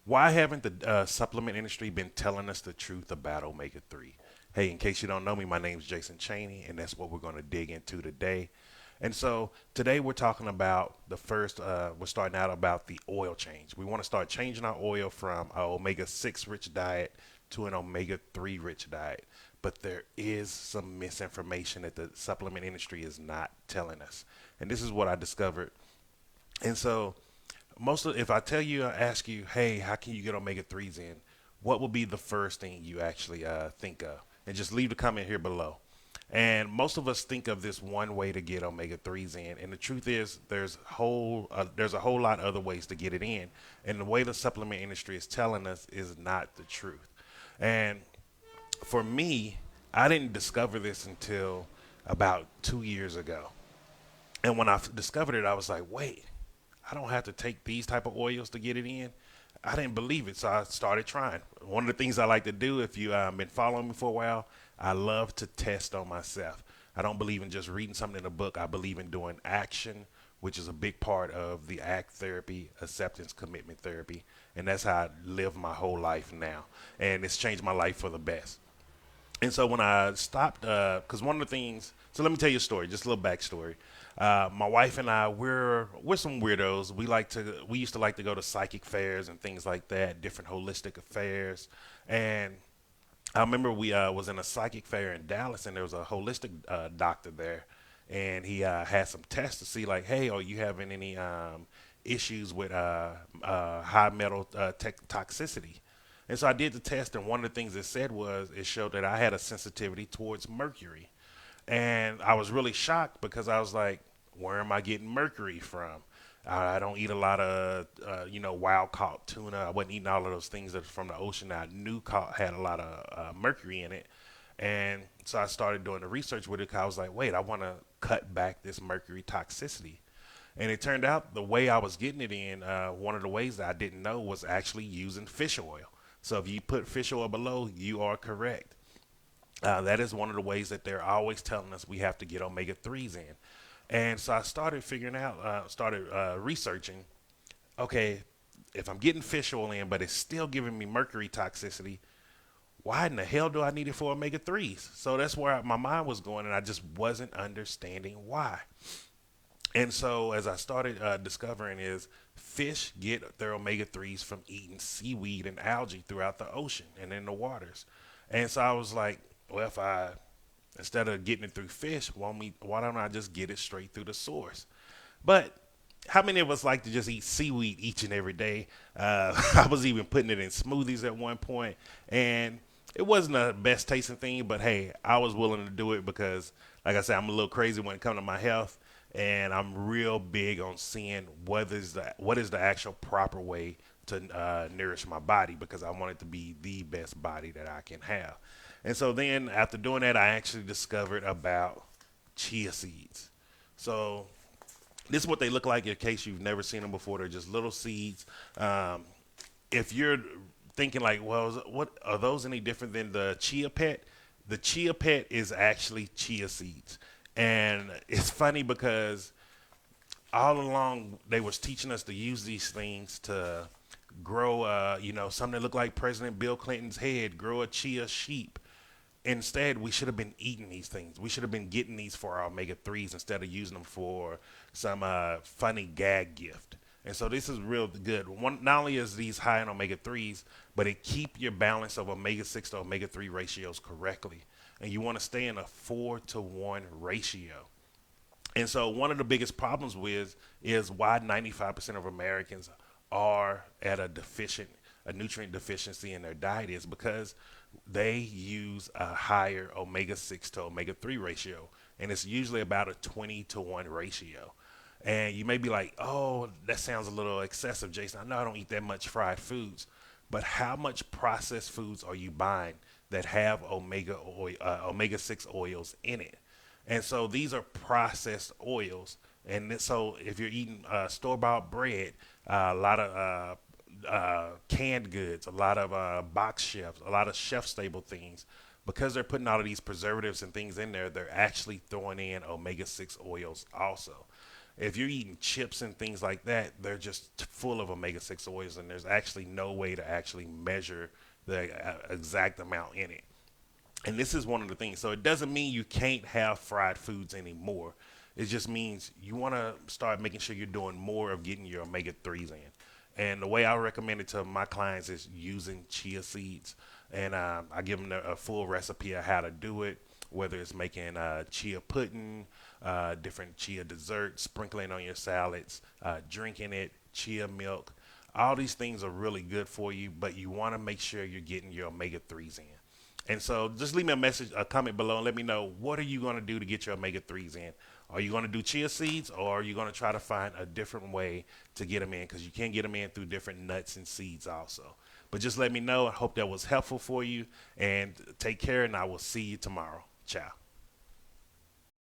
Why haven't the supplement industry been telling us the truth about omega 3? Hey, in case you don't know me, my name is Jason Cheney, and that's what we're going to dig into today. And so today we're talking about we're starting out about the oil change. We want to start changing our oil from an omega 6 rich diet to an omega 3 rich diet. But there is some misinformation that the supplement industry is not telling us. And this is what I discovered. And so if I tell you, I ask you, hey, how can you get omega 3s in? What would be the first thing you actually think of? And just leave the comment here below. And most of us think of this one way to get omega 3s in, and the truth is there's a whole lot of other ways to get it in. And the way the supplement industry is telling us is not the truth. And for me, I didn't discover this until about 2 years ago. And when I discovered it, I was like, wait, I don't have to take these type of oils to get it in. I didn't believe it, so I started trying. One of the things I like to do, if you've been following me for a while, I love to test on myself. I don't believe in just reading something in a book. I believe in doing action, which is a big part of the ACT therapy, acceptance commitment therapy, and that's how I live my whole life now. And it's changed my life for the best. And so when I stopped, because one of the things, so let me tell you a story, just a little backstory. My wife and I, we're some weirdos. We used to like to go to psychic fairs and things like that, different holistic affairs. And I remember we was in a psychic fair in Dallas, and there was a holistic doctor there, and he had some tests to see like, hey, are you having any issues with high metal toxicity? And so I did the test, and one of the things it said was it showed that I had a sensitivity towards mercury. And I was really shocked because I was like, where am I getting mercury from? I don't eat a lot of, wild caught tuna. I wasn't eating all of those things that from the ocean that I knew had a lot of mercury in it. And so I started doing the research with it 'cause I was like, wait, I want to cut back this mercury toxicity. And it turned out the way I was getting it in, one of the ways that I didn't know was actually using fish oil. So if you put fish oil below, you are correct. That is one of the ways that they're always telling us we have to get omega 3s in. And so I started researching, okay, if I'm getting fish oil in, but it's still giving me mercury toxicity, why in the hell do I need it for omega 3s? So that's where my mind was going, and I just wasn't understanding why. And so as I started discovering is fish get their omega 3s from eating seaweed and algae throughout the ocean and in the waters. And so I was like, well, if I instead of getting it through fish, why don't I just get it straight through the source? But how many of us like to just eat seaweed each and every day? I was even putting it in smoothies at one point, and it wasn't the best tasting thing. But hey, I was willing to do it because, like I said, I'm a little crazy when it comes to my health, and I'm real big on seeing what is the actual proper way to nourish my body because I want it to be the best body that I can have. And so then after doing that, I actually discovered about chia seeds. So this is what they look like in case you've never seen them before. They're just little seeds. Um, if you're thinking like, well, what are those any different than the chia pet? The chia pet is actually chia seeds, and it's funny because all along they was teaching us to use these things to grow, something that looked like President Bill Clinton's head, grow a chia sheep. Instead, we should have been eating these things. We should have been getting these for our omega 3s instead of using them for some funny gag gift. And so this is real good. One, not only is these high in omega 3s, but it keep your balance of omega 6 to omega 3 ratios correctly. And you want to stay in a 4-to-1 ratio. And so one of the biggest problems with is why 95% of Americans are at a nutrient deficiency in their diet is because they use a higher omega 6 to omega 3 ratio. And it's usually about a 20-to-1 ratio. And you may be like, oh, that sounds a little excessive, Jason. I know I don't eat that much fried foods. But how much processed foods are you buying that have omega 6 oils in it? And so these are processed oils. And so if you're eating store bought bread, a lot of canned goods, a lot of box chefs, a lot of chef stable things, because they're putting all of these preservatives and things in there, they're actually throwing in omega 6 oils also. If you're eating chips and things like that, they're just full of omega-6 oils, and there's actually no way to actually measure the exact amount in it. And this is one of the things. So it doesn't mean you can't have fried foods anymore. It just means you want to start making sure you're doing more of getting your omega 3s in. And the way I recommend it to my clients is using chia seeds. And I give them a full recipe of how to do it, whether it's making chia pudding, different chia desserts, sprinkling on your salads, drinking it, chia milk. All these things are really good for you, but you want to make sure you're getting your omega 3s in. And so just leave me a message, a comment below, and let me know, what are you going to do to get your omega 3s in? Are you going to do chia seeds, or are you going to try to find a different way to get them in? Because you can get them in through different nuts and seeds also. But just let me know. I hope that was helpful for you. And take care, and I will see you tomorrow. Ciao.